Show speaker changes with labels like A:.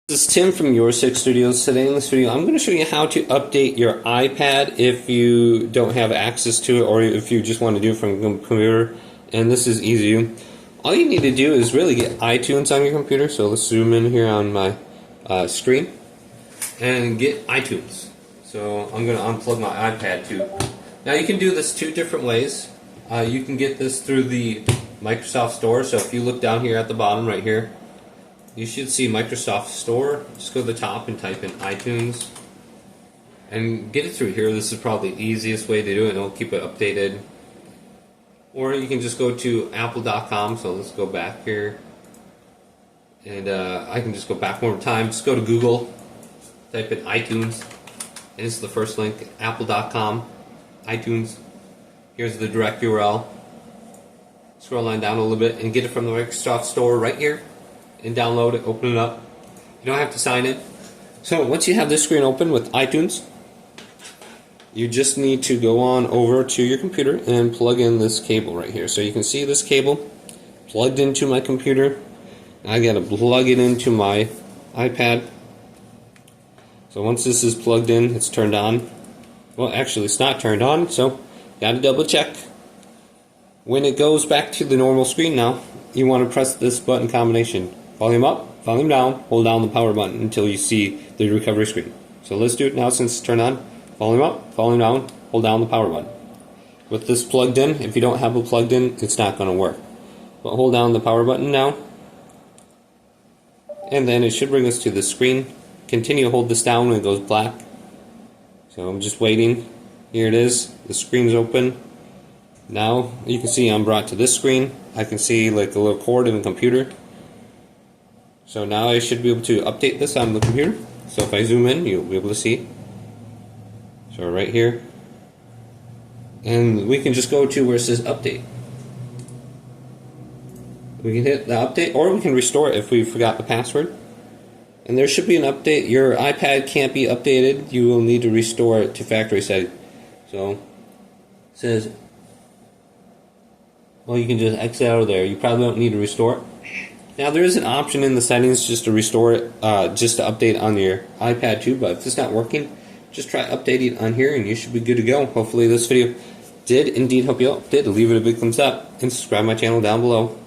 A: This is Tim from Your Six Studios. Today in this video I'm going to show you how to update your iPad if you don't have access to it or if you just want to do it from a computer. And this is easy. All you need to do is really get iTunes on your computer. So let's zoom in here on my screen and get iTunes. So I'm going to unplug my iPad too. Now you can do this two different ways. You can get this through the Microsoft Store. So if you look down here at the bottom right here, you should see Microsoft Store. Just go to the top and type in iTunes and get it through here. This is probably the easiest way to do it, and it'll keep it updated. Or you can just go to apple.com. So let's go back here, and I can just go back one more time. Just go to Google, type in iTunes, and this is the first link, apple.com, iTunes. Here's the direct URL. Scroll line down a little bit and get it from the Microsoft Store right here. And download it, open it up. You don't have to sign in. So once you have this screen open with iTunes, you just need to go on over to your computer and plug in this cable right here. So you can see this cable plugged into my computer. I gotta plug it into my iPad. So once this is plugged in, it's turned on. Well, actually it's not turned on, so gotta double check. When it goes back to the normal screen now, you want to press this button combination. Volume up, volume down, hold down the power button until you see the recovery screen. So let's do it now since it's turned on. Volume up, volume down, hold down the power button. With this plugged in, if you don't have it plugged in, it's not going to work. But hold down the power button now. And then it should bring us to the screen. Continue to hold this down when it goes black. So I'm just waiting. Here it is. The screen's open. Now you can see I'm brought to this screen. I can see like a little cord in the computer. So now I should be able to update this on the computer. So if I zoom in, you'll be able to see. So right here. And we can just go to where it says update. We can hit the update, or we can restore it if we forgot the password. And there should be an update. Your iPad can't be updated. You will need to restore it to factory setting. So it says, well, you can just exit out of there. You probably don't need to restore it. Now there is an option in the settings just to restore it, just to update on your iPad too, but if it's not working, just try updating on here and you should be good to go. Hopefully this video did indeed help you out. If it did, leave it a big thumbs up and subscribe to my channel down below.